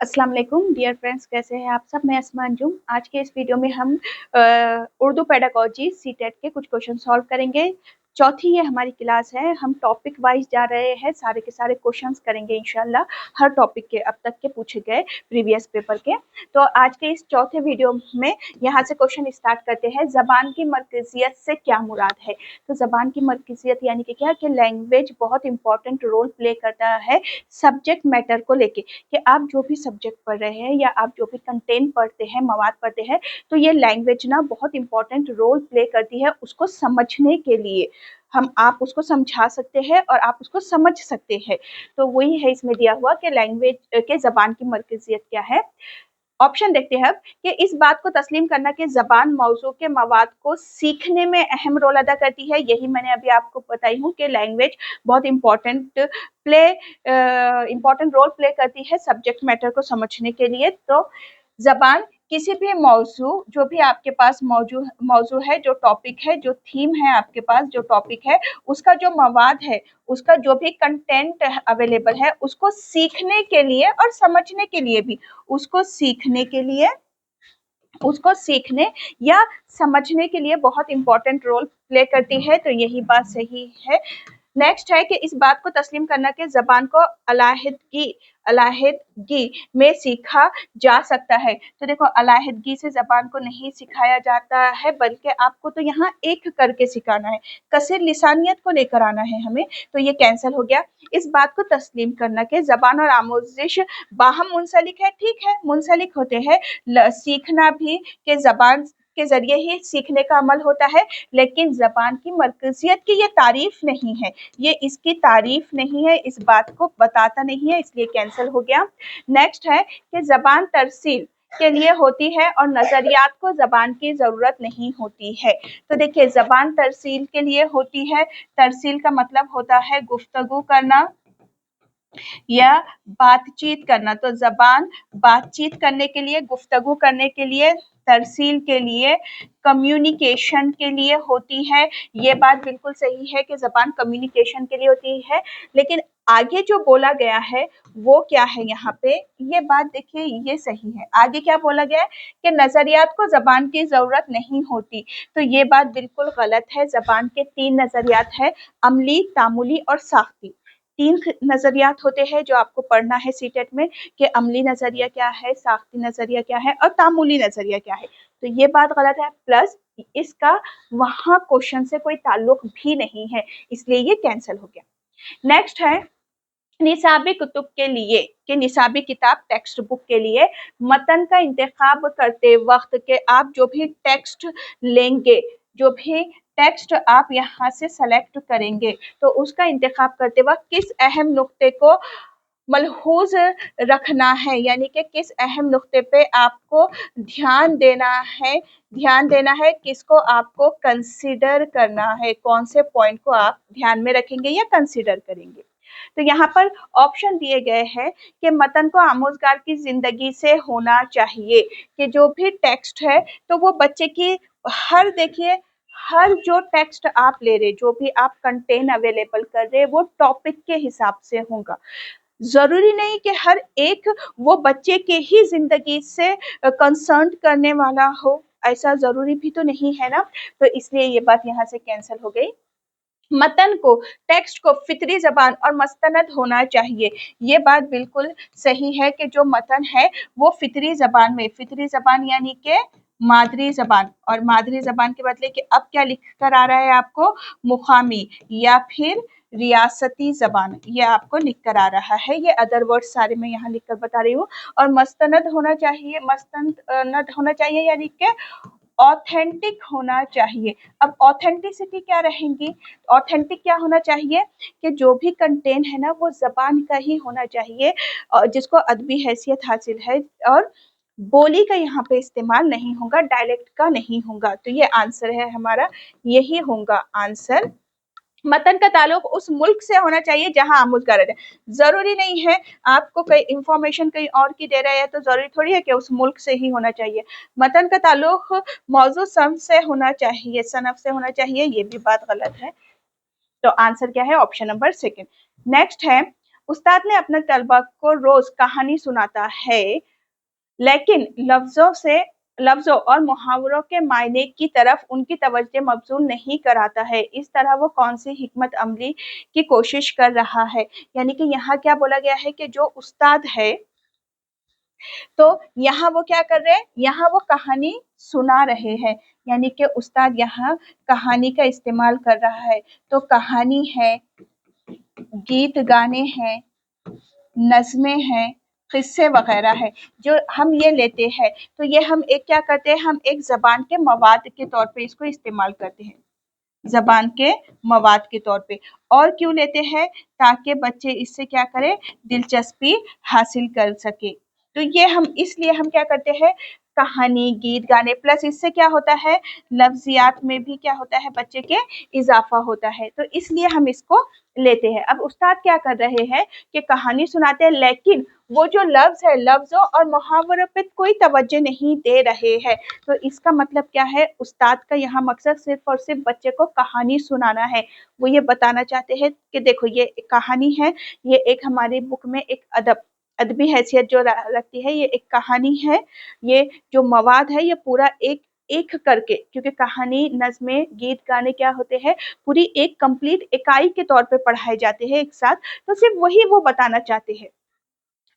अस्सलाम वालेकुम dear friends, कैसे हैं आप सब। मैं अस्मा अंजुम। आज के इस वीडियो में हम उर्दू पेडागोजी सीटेट के कुछ क्वेश्चन सॉल्व करेंगे। चौथी ये हमारी क्लास है। हम टॉपिक वाइज जा रहे हैं, सारे के सारे क्वेश्चंस करेंगे इंशाल्लाह, हर टॉपिक के अब तक के पूछे गए प्रीवियस पेपर के। तो आज के इस चौथे वीडियो में यहाँ से क्वेश्चन स्टार्ट करते हैं। ज़बान की मरकज़ियत से क्या मुराद है? तो ज़बान की मरकज़ियत यानी कि क्या कि लैंग्वेज बहुत इंपॉर्टेंट रोल प्ले करता है सब्जेक्ट मैटर को लेके, कि आप जो भी सब्जेक्ट पढ़ रहे हैं या आप जो भी कंटेंट पढ़ते हैं, मवाद पढ़ते हैं, तो ये लैंग्वेज ना बहुत इंपॉर्टेंट रोल प्ले करती है उसको समझने के लिए। आप उसको समझा सकते हैं और आप उसको समझ सकते हैं। तो वही है इसमें दिया हुआ कि लैंग्वेज के ज़बान की मरकज़ियत क्या है। ऑप्शन देखते हैं अब कि इस बात को तस्लीम करना कि ज़बान मौजू के मवाद को सीखने में अहम रोल अदा करती है। यही मैंने अभी आपको बताई हूँ कि लैंग्वेज बहुत इम्पॉर्टेंट रोल प्ले करती है सब्जेक्ट मैटर को समझने के लिए। तो ज़बान किसी भी मौजू, जो भी आपके पास मौजू है, जो टॉपिक है, जो थीम है, आपके पास जो टॉपिक है, उसका जो मवाद है, उसका जो भी कंटेंट अवेलेबल है, उसको सीखने के लिए और समझने के लिए भी, उसको सीखने या समझने के लिए बहुत इंपॉर्टेंट रोल प्ले करती है। तो यही बात सही है। नेक्स्ट है कि इस बात को तस्लीम करना कि ज़बान को अलहदगी में सीखा जा सकता है। तो देखो, अलहदगी से ज़बान को नहीं सिखाया जाता है, बल्कि आपको तो यहाँ एक करके सिखाना है, कसर लिसानियत को लेकर आना है हमें। तो ये कैंसिल हो गया। इस बात को तस्लीम करना कि ज़बान और आमोजिश बाहम मुंसलिक है। ठीक है, मुंसलिक होते हैं। सीखना भी कि ज़बान के जरिए ही सीखने का अमल होता है, लेकिन ज़बान की मरकज़ियत की ये तारीफ नहीं है, ये इसकी तारीफ नहीं है, इस बात को बताता नहीं है, इसलिए कैंसिल हो गया। नेक्स्ट है कि ज़बान तरसील के लिए होती है और नज़रियात को ज़बान की ज़रूरत नहीं होती है। तो देखिए, ज़बान तरसील के लिए होती है। तरसील का मतलब होता है गुफ्तगू करना या बातचीत करना। तो ज़बान बातचीत करने के लिए, गुफ्तगू करने के लिए, तरसील के लिए, कम्युनिकेशन के लिए होती है। ये बात बिल्कुल सही है कि ज़बान कम्युनिकेशन के लिए होती है, लेकिन आगे जो बोला गया है वो क्या है यहाँ पे, ये बात देखिए, ये सही है। आगे क्या बोला गया है कि नज़रियात को ज़बान की ज़रूरत नहीं होती। तो ये बात बिल्कुल गलत है। ज़बान के 3 नज़रियात है, अमली, तामुली और साख्ती। 3 नज़रियात होते हैं जो आपको पढ़ना है सीटेट में, कि अमली नज़रिया क्या है, साख्ती नज़रिया क्या है और तामुली नज़रिया क्या है। तो ये बात गलत है, प्लस इसका वहाँ क्वेश्चन से कोई ताल्लुक भी नहीं है, इसलिए ये कैंसिल हो गया। नेक्स्ट है निसाबी कुतुब के लिए, कि निसाबी किताब टेक्स्ट बुक के लिए मतन का इंतखाब करते वक्त के आप जो भी टेक्स्ट लेंगे, जो भी टेक्स्ट आप यहाँ से सेलेक्ट करेंगे, तो उसका इंतखाब करते वक्त किस अहम नुक्ते को मलहूज रखना है, यानी कि किस अहम नुक्ते पे आपको ध्यान देना है, किसको आपको कंसीडर करना है, कौन से पॉइंट को आप ध्यान में रखेंगे या कंसीडर करेंगे। तो यहाँ पर ऑप्शन दिए गए हैं कि मतन को आमोजगार की जिंदगी से होना चाहिए, कि जो भी टेक्स्ट है तो वो बच्चे की देखिए, हर जो टेक्स्ट आप ले रहे, जो भी आप कंटेंट अवेलेबल कर रहे, वो टॉपिक के हिसाब से होगा। जरूरी नहीं कि हर एक वो बच्चे के ही जिंदगी से कंसर्न करने वाला हो, ऐसा जरूरी भी तो नहीं है ना। तो इसलिए ये बात यहाँ से कैंसिल हो गई। मतन को, टेक्स्ट को फितरी जबान और मस्तनद होना चाहिए। ये बात बिल्कुल सही है कि जो मतन है वो फितरी जबान में, फितरी जबान यानी कि मादरी जबान, और मादरी जबान के बदले कि अब क्या लिख कर आ रहा है आपको, मुकामी या फिर रियासती जबान, ये आपको लिख कर आ रहा है। ये अदर वर्ड सारे मैं यहाँ लिख कर बता रही हूँ। और मस्तनद होना चाहिए यानी कि ऑथेंटिक होना चाहिए। अब ऑथेंटिसिटी क्या रहेगी, ऑथेंटिक क्या होना चाहिए कि जो भी कंटेंट है ना वो जबान का ही होना चाहिए, जिसको अदबी हैसियत हासिल है, और बोली का यहाँ पे इस्तेमाल नहीं होगा, डायलेक्ट का नहीं होगा। तो ये आंसर है हमारा, यही होगा आंसर। मतन का ताल्लुक उस मुल्क से होना चाहिए जहां आमोजगार है। जरूरी नहीं है आपको कई इंफॉर्मेशन कहीं और की दे रहा है तो जरूरी थोड़ी है कि उस मुल्क से ही होना चाहिए। मतन का ताल्लुक मौजू सनफ से होना चाहिए, सनफ से होना चाहिए, ये भी बात गलत है। तो आंसर क्या है, ऑप्शन नंबर सेकंड। नेक्स्ट है उस्ताद ने अपने तलबा को रोज कहानी सुनाता है, लेकिन लफ्जों और मुहावरों के मायने की तरफ उनकी तवज्जो मबजूल नहीं कराता है। इस तरह वो कौन सी हिकमत अमली की कोशिश कर रहा है। यानी कि यहाँ क्या बोला गया है कि जो उस्ताद है, तो यहाँ वो क्या कर रहे हैं, यहाँ वो कहानी सुना रहे हैं, यानी कि उस्ताद यहाँ कहानी का इस्तेमाल कर रहा है। तो कहानी है, गीत गाने हैं, नज़्में हैं, किस्से वगैरह है, जो हम ये लेते हैं, तो ये हम एक क्या करते हैं, हम एक ज़बान के मवाद के तौर पे इसको इस्तेमाल करते हैं, ज़बान के मवाद के तौर पे। और क्यों लेते हैं, ताकि बच्चे इससे क्या करें, दिलचस्पी हासिल कर सके। तो ये हम इसलिए हम क्या करते हैं, कहानी, गीत गाने, प्लस इससे क्या होता है, लफ्जियात में भी क्या होता है, बच्चे के इजाफा होता है, तो इसलिए हम इसको लेते हैं। अब उस्ताद क्या कर रहे हैं कि कहानी सुनाते हैं, लेकिन वो जो लफ्ज है, लफ्जों और मुहावरों पे कोई तवज्जो नहीं दे रहे हैं। तो इसका मतलब क्या है, उस्ताद का यहाँ मकसद सिर्फ और सिर्फ बच्चे को कहानी सुनाना है। वो ये बताना चाहते हैं कि देखो ये एक कहानी है, ये एक हमारी बुक में एक अदबी हैसियत जो रखती है, ये एक कहानी है, ये जो मवाद है ये पूरा एक एक करके, क्योंकि कहानी, नज़्में, गीत गाने क्या होते हैं, पूरी एक कंप्लीट इकाई के तौर पे पढ़ाए जाते हैं एक साथ, तो सिर्फ वही वो बताना चाहते हैं।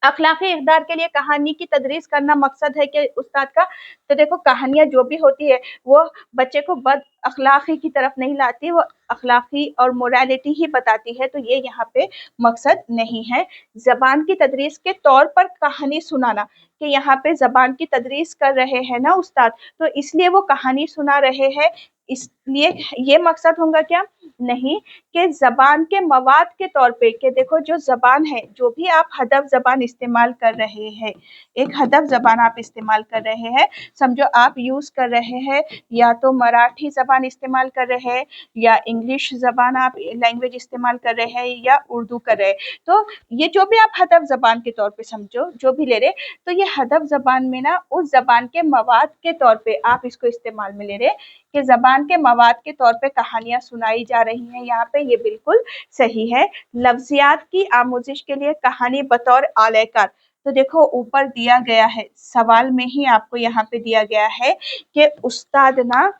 अखलाकी इक़दार के लिए कहानी की तदरीस करना मकसद है कि उस्ताद का। तो देखो कहानियाँ जो भी होती है वो बच्चे को बद अखलाकी की तरफ नहीं लाती, वो अखलाकी और मोरालिटी ही बताती है, तो ये यहाँ पे मकसद नहीं है। ज़बान की तदरीस के तौर पर कहानी सुनाना, कि यहाँ पे ज़बान की तदरीस कर रहे हैं ना उस्ताद, तो इसलिए वो कहानी सुना रहे हैं, इसलिए ये मकसद होगा क्या, नहीं, कि ज़बान के मवाद के तौर पे, कि देखो जो ज़बान है, जो भी आप हदफ ज़बान इस्तेमाल कर रहे हैं, एक हदफ ज़बान आप इस्तेमाल कर रहे हैं, समझो आप यूज़ कर रहे हैं या तो मराठी ज़बान इस्तेमाल कर रहे हैं, या इंग्लिश ज़बान आप लैंग्वेज इस्तेमाल कर रहे हैं, या उर्दू कर रहे हैं, तो ये जो भी आप हदफ ज़बान के तौर पे समझो, जो भी ले रहे, तो ये हदफ ज़बान में ना उस ज़बान के मवाद के तौर पे आप इसको इस्तेमाल में ले रहे, कि ज़बान के मवाद के तौर पे कहानियाँ सुनाई जा रही हैं यहाँ पे, ये बिल्कुल सही है। लफ्जियात की आमोजिश के लिए कहानी बतौर आलेकार, तो देखो ऊपर दिया गया है, सवाल में ही आपको यहाँ पे दिया गया है कि उस्ताद ना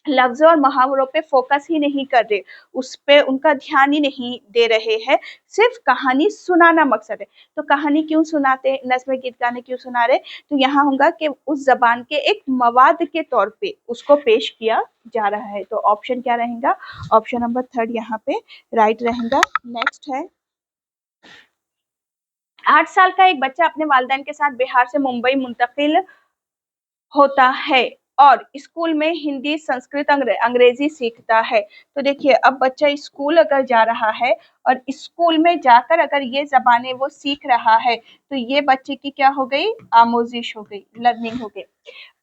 लफ्ज़ों और मुहावरों पे फोकस ही नहीं कर रहे, उस पे उनका ध्यान ही नहीं दे रहे हैं, सिर्फ कहानी सुनाना मकसद है। तो कहानी क्यों सुनाते, नज़्में, गीत गाने क्यों सुना रहे, तो यहाँ होगा कि उस ज़बान के एक मवाद के तौर पे उसको पेश किया जा रहा है। तो ऑप्शन क्या रहेगा, ऑप्शन नंबर 3 यहाँ पे राइट रहेगा। नेक्स्ट है, 8 साल का एक बच्चा अपने वालिदैन के साथ बिहार से मुंबई मुंतकिल होता है और स्कूल में हिंदी, संस्कृत, अंग्रेजी सीखता है। तो देखिए अब बच्चा स्कूल अगर जा रहा है और स्कूल में जाकर अगर ये ज़बानें वो सीख रहा है, तो ये बच्चे की क्या हो गई, आमोजिश हो गई, लर्निंग हो गई।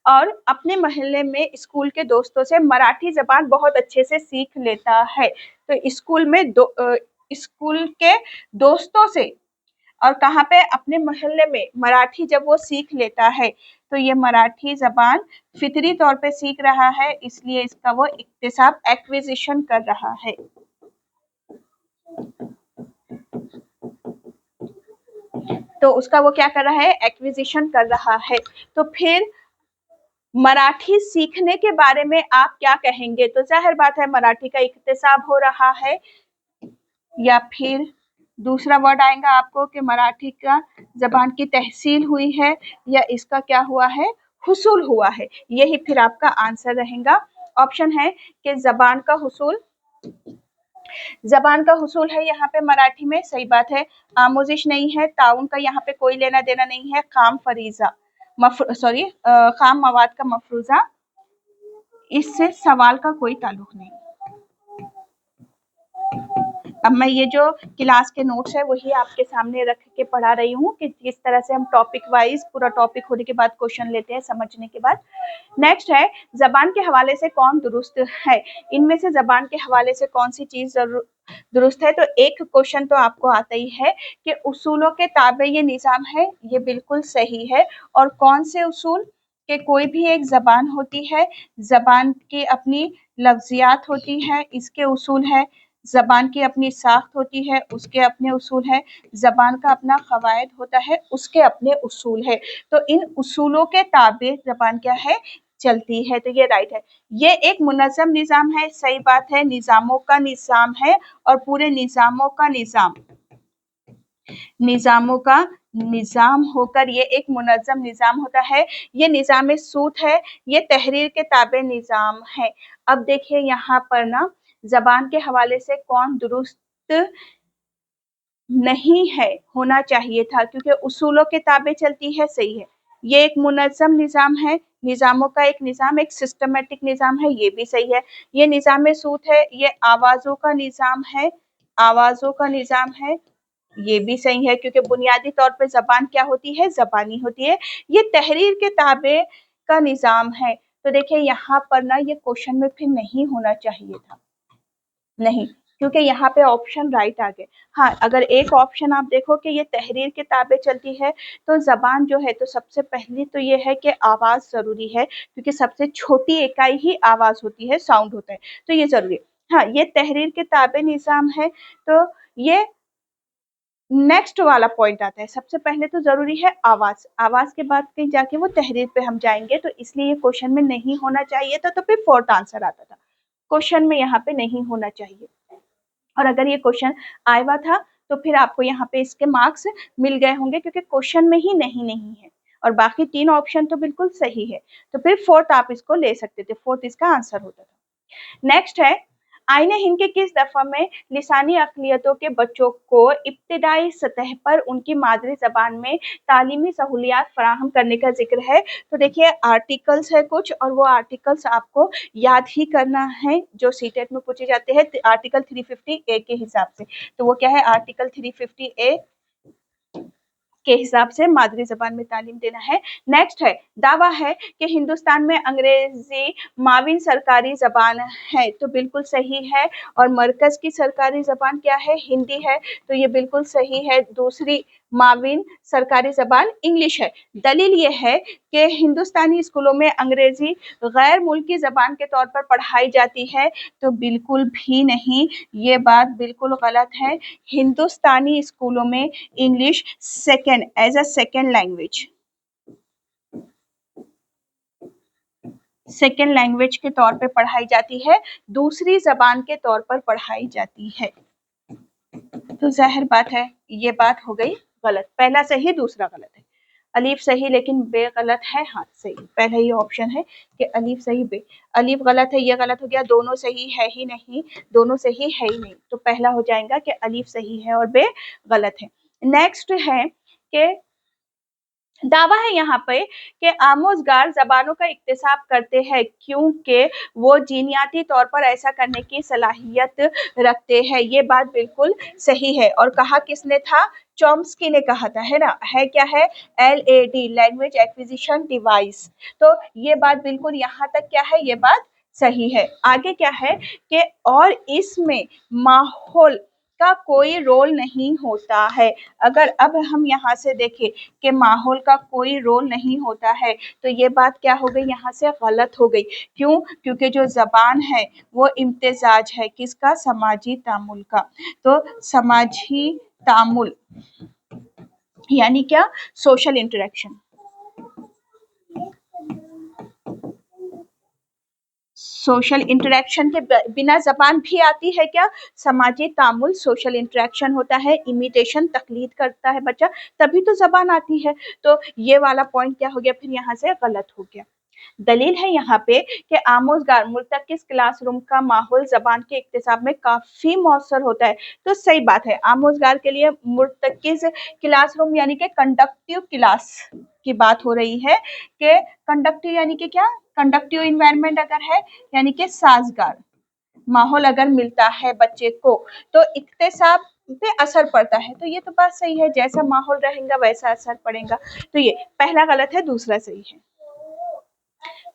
और अपने मोहल्ले में स्कूल के दोस्तों से मराठी ज़बान बहुत अच्छे से सीख लेता है। तो स्कूल में स्कूल के दोस्तों से और कहाँ पे, अपने मोहल्ले में मराठी जब वो सीख लेता है, तो ये मराठी ज़बान फितरी तौर पे सीख रहा है, इसलिए इसका वो इक्तिसाब, एक्विजिशन कर रहा है। तो उसका वो क्या कर रहा है, एक्विजिशन कर रहा है। तो फिर मराठी सीखने के बारे में आप क्या कहेंगे, तो जाहिर बात है मराठी का इक्तिसाब हो रहा है, या फिर दूसरा वर्ड आएगा आपको कि मराठी का ज़बान की तहसील हुई है, या इसका क्या हुआ है, हुसूल हुआ है। यही फिर आपका आंसर रहेगा। ऑप्शन है कि ज़बान का हुसूल है यहाँ पे मराठी में, सही बात है। आमोजिश नहीं है, ताउन का यहाँ पे कोई लेना देना नहीं है। खाम मवाद का मफरूजा, इससे सवाल का कोई ताल्लुक नहीं। अब मैं ये जो क्लास के नोट्स है वही आपके सामने रख के पढ़ा रही हूँ कि किस तरह से हम टॉपिक वाइज, पूरा टॉपिक होने के बाद क्वेश्चन लेते हैं समझने के बाद। नेक्स्ट है, ज़बान के हवाले से कौन दुरुस्त है, इनमें से ज़बान के हवाले से कौन सी चीज़ दुरुस्त है। तो एक क्वेश्चन तो आपको आता ही है कि उसूलों के ताबे ये निज़ाम है, ये बिल्कुल सही है। और कौन से उसूल, कि कोई भी एक ज़बान होती है, ज़बान की अपनी लफ्जियात होती है, इसके उसूल है। ज़बान की अपनी साख्त होती है, उसके अपने उसूल है, ज़बान का अपना क़वायद होता है, उसके अपने उसूल है। तो इन उसूलों के ताबे ज़बान क्या है, चलती है। तो ये राइट है। ये एक मुनज़्ज़म निज़ाम है, सही बात है, निज़ामों का निज़ाम है और पूरे निज़ामों का निज़ाम, निज़ामों का निज़ाम होकर ये एक मुनज़्ज़म निज़ाम होता है। ये निज़ाम सूत है, ये तहरीर के ताबे निज़ाम है। अब देखिए यहाँ पर ना ज़बान के हवाले से कौन दुरुस्त नहीं है, होना चाहिए था, क्योंकि उसूलों के ताबे चलती है, सही है। ये एक मुनज़्ज़म निज़ाम है, निज़ामों का एक निज़ाम, एक सिस्टमेटिक निज़ाम है, ये भी सही है। ये निज़ाम सूत है, ये आवाज़ों का निज़ाम है, आवाज़ों का निज़ाम है, ये भी सही है, क्योंकि बुनियादी तौर पे ज़बान क्या होती है, ज़बानी होती है। ये तहरीर के ताबे का निज़ाम है। तो देखिए यहाँ पर ना ये क्वेश्चन में फिर नहीं होना चाहिए था, नहीं, क्योंकि यहाँ पे ऑप्शन राइट आ गए। हाँ, अगर एक ऑप्शन आप देखो कि ये तहरीर के ताबे चलती है, तो ज़बान जो है तो सबसे पहली तो ये है कि आवाज़ ज़रूरी है, क्योंकि सबसे छोटी इकाई ही आवाज़ होती है, साउंड होता है, तो ये ज़रूरी है। हाँ, ये तहरीर के ताबे निज़ाम है, तो ये नेक्स्ट वाला पॉइंट आता है। सबसे पहले तो ज़रूरी है आवाज़, आवाज़ के बाद कहीं जाके वो तहरीर पे हम जाएँगे, तो इसलिए ये क्वेश्चन में नहीं होना चाहिए था, तो फिर फोर्थ आंसर आता था। क्वेश्चन में यहाँ पे नहीं होना चाहिए। और अगर ये क्वेश्चन आया हुआ था तो फिर आपको यहाँ पे इसके मार्क्स मिल गए होंगे, क्योंकि क्वेश्चन में ही नहीं है और बाकी 3 ऑप्शन तो बिल्कुल सही है। तो फिर फोर्थ आप इसको ले सकते थे, फोर्थ इसका आंसर होता था। नेक्स्ट है, आईने हिंद के किस दफा में लिसानी अक़लियतों के बच्चों को इब्तिदाई सतह पर उनकी मादरी ज़बान में तालीमी सहूलियात फराहम करने का जिक्र है? तो देखिए आर्टिकल्स है कुछ, और वो आर्टिकल्स आपको याद ही करना है जो सीटेट में पूछे जाते हैं आर्टिकल 350A के हिसाब से। तो वो क्या है, आर्टिकल 350A के हिसाब से मादरी ज़बान में तालीम देना है। नेक्स्ट है, दावा है कि हिंदुस्तान में अंग्रेजी माविन सरकारी ज़बान है, तो बिल्कुल सही है। और मरकज़ की सरकारी ज़बान क्या है, हिंदी है, तो ये बिल्कुल सही है। दूसरी माविन सरकारी ज़बान इंग्लिश है। दलील ये है कि हिंदुस्तानी स्कूलों में अंग्रेजी गैर मुल्की ज़बान के तौर पर पढ़ाई जाती है, तो बिल्कुल भी नहीं, ये बात बिल्कुल गलत है। हिंदुस्तानी स्कूलों में English second as a second language, second language के तौर पे पढ़ाई जाती है, दूसरी जबान के तौर पर पढ़ाई जाती है। तो जाहिर बात है ये बात हो गई गलत, पहला सही दूसरा गलत है। अलीफ सही लेकिन बे गलत है, हाँ सही, पहला ही ऑप्शन है कि अलीफ सही बे, अलीफ गलत है, ये गलत हो गया, दोनों सही है ही नहीं, दोनों सही है ही नहीं, तो पहला हो जाएगा कि अलीफ सही है और बे गलत है। नेक्स्ट है कि दावा है यहाँ पे कि आमोज़गार ज़बानों का इक्तिसाब करते हैं क्योंकि वो जीनियाती तौर पर ऐसा करने की सलाहियत रखते हैं। ये बात बिल्कुल सही है। और कहा किसने था, चॉम्स्की ने कहा था, है ना, है क्या है, LAD लैंग्वेज एक्विजिशन डिवाइस। तो ये बात बिल्कुल यहाँ तक क्या है, ये बात सही है। आगे क्या है कि और इसमें माहौल का कोई रोल नहीं होता है। अगर अब हम यहाँ से देखें कि माहौल का कोई रोल नहीं होता है, तो ये बात क्या हो गई, यहाँ से गलत हो गई। क्यों, क्योंकि जो ज़बान है वो इम्तिजाज है किसका, समाजी तामुल का। तो समाजी तामुल यानी क्या, सोशल इंटरेक्शन, सोशल इंटरेक्शन के बिना ज़बान भी आती है क्या, समाजी तामुल, सोशल इंटरेक्शन होता है, इमिटेशन तकलीद करता है बच्चा, तभी तो ज़बान आती है। तो ये वाला पॉइंट क्या हो गया, फिर यहाँ से गलत हो गया। दलील है यहाँ पे कि आमोज़गार मुर्तकिज़ क्लासरूम का माहौल ज़बान के इक्तिसाब में काफ़ी मौसर होता है। तो सही बात है, आमोज़गार के लिए मुर्तकिज़ क्लासरूम यानी कि कंडक्टिव क्लास की बात हो रही है कि कंडक्टिव यानी कि क्या, कंडक्टिव इन्वायरमेंट अगर है यानी कि साजगार माहौल अगर मिलता है बच्चे को तो इक्तिसाब पे असर पड़ता है। तो ये तो बात सही है, जैसा माहौल रहेगा वैसा असर पड़ेगा। तो ये पहला गलत है दूसरा सही है,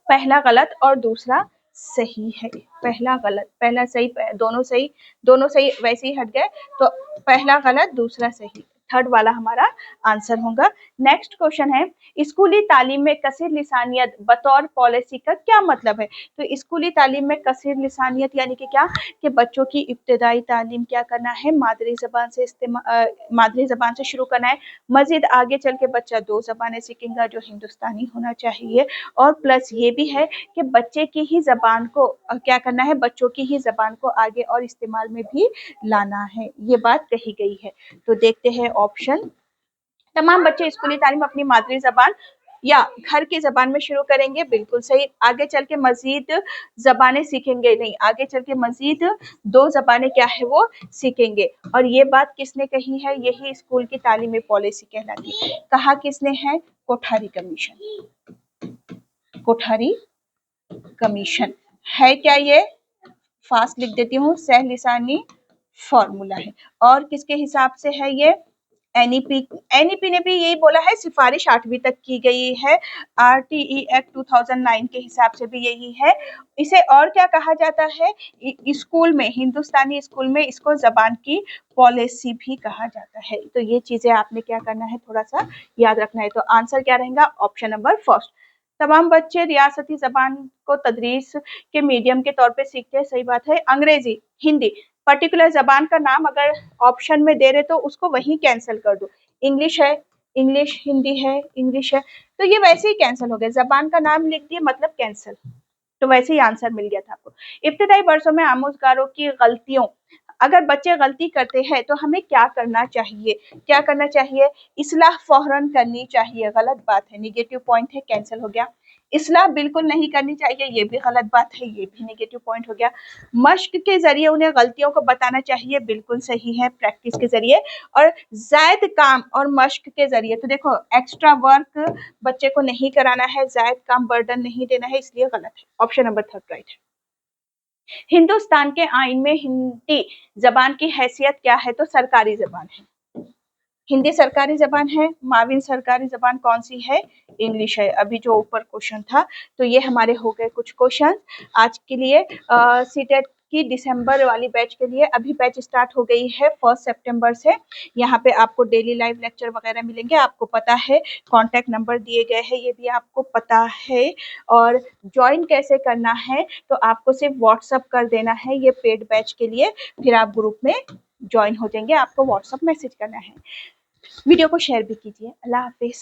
पहला गलत और दूसरा सही है। पहला गलत, पहला सही, दोनों सही, दोनों सही वैसे ही हट गए, तो पहला गलत दूसरा सही। थर्ड वाला हमारा आंसर होगा। नेक्स्ट क्वेश्चन है, स्कूली तालीम में कसीर लिसानियत बतौर पॉलिसी का क्या मतलब है? तो स्कूली तालीम में कसीर लिसानियत यानी कि क्या, कि बच्चों की इब्तदाई तालीम क्या करना है, मादरी ज़बान से शुरू करना है। मजीद आगे चल के बच्चा 2 ज़बानें सीखेगा जो हिंदुस्तानी होना चाहिए, और प्लस ये भी है कि बच्चे की ही ज़बान को क्या करना है, बच्चों की ही ज़बान को आगे और इस्तेमाल में भी लाना है, ये बात कही गई है। तो देखते हैं ऑप्शन, तमाम बच्चे स्कूली तालीम अपनी मादरी ज़बान या घर की ज़बान में शुरू करेंगे, बिल्कुल सही। आगे चल के मजीद ज़बानें सीखेंगे, नहीं, आगे चल के मजीद 2 ज़बानें क्या है वो सीखेंगे। और ये बात किसने कही है, यही स्कूल की तालीमी पॉलिसी कहलाती है। कहा किसने है, कोठारी कमीशन। कोठारी कमीशन है क्या ये, फास्ट लिख देती हूँ, सह लिसानी फॉर्मूला है। और किसके हिसाब से है ये, एनईपी ने भी यही बोला है, सिफारिश 8वीं तक की गई है, आरटीई एक्ट 2009 के हिसाब से भी यही है। इसे और क्या कहा जाता है, स्कूल में, हिंदुस्तानी स्कूल में इसको जबान की पॉलिसी भी कहा जाता है। तो ये चीजें आपने क्या करना है, थोड़ा सा याद रखना है। तो आंसर क्या रहेगा, ऑप्शन नंबर फर्स्ट। तमाम बच्चे रियासती जबान को तदरीस के मीडियम के तौर पे सीखते हैं, सही बात है। अंग्रेजी, हिंदी, पर्टिकुलर जबान का नाम अगर ऑप्शन में दे रहे तो उसको वहीं कैंसिल कर दो। इंग्लिश है, इंग्लिश, हिंदी है, इंग्लिश है, तो ये वैसे ही कैंसिल हो गया, जबान का नाम लिख दिए मतलब कैंसिल, तो वैसे ही आंसर मिल गया था आपको। इब्तदाई वर्षों में आमोजगारों की गलतियों, अगर बच्चे गलती करते हैं तो हमें क्या करना चाहिए, क्या करना चाहिए, इस्लाह फौरन करनी चाहिए, गलत बात है, निगेटिव पॉइंट है, कैंसिल हो गया। इस्लाह बिल्कुल नहीं करनी चाहिए, ये भी गलत बात है, ये भी नेगेटिव पॉइंट हो गया। मश्क के जरिए उन्हें गलतियों को बताना चाहिए, बिल्कुल सही है, प्रैक्टिस के जरिए। और जायद काम और मश्क के जरिए, तो देखो एक्स्ट्रा वर्क बच्चे को नहीं कराना है, जायद काम बर्डन नहीं देना है, इसलिए गलत है। ऑप्शन नंबर थर्ड राइट है। हिंदुस्तान के आइन में हिंदी जबान की हैसियत क्या है, तो सरकारी जबान है। हिंदी सरकारी जबान है, माविन सरकारी जबान कौन सी है, इंग्लिश है। अभी जो ऊपर क्वेश्चन था, तो ये हमारे हो गए कुछ क्वेश्चन आज के लिए। सीटेट की दिसंबर वाली बैच के लिए अभी बैच स्टार्ट हो गई है 1 सितंबर से। यहाँ पे आपको डेली लाइव लेक्चर वगैरह मिलेंगे, आपको पता है, कांटेक्ट नंबर दिए गए हैं, ये भी आपको पता है। और ज्वाइन कैसे करना है, तो आपको सिर्फ व्हाट्सअप कर देना है ये पेड बैच के लिए, फिर आप ग्रुप में ज्वाइन हो जाएंगे, आपको व्हाट्सअप मैसेज करना है। वीडियो को शेयर भी कीजिए। अल्लाह हाफिज।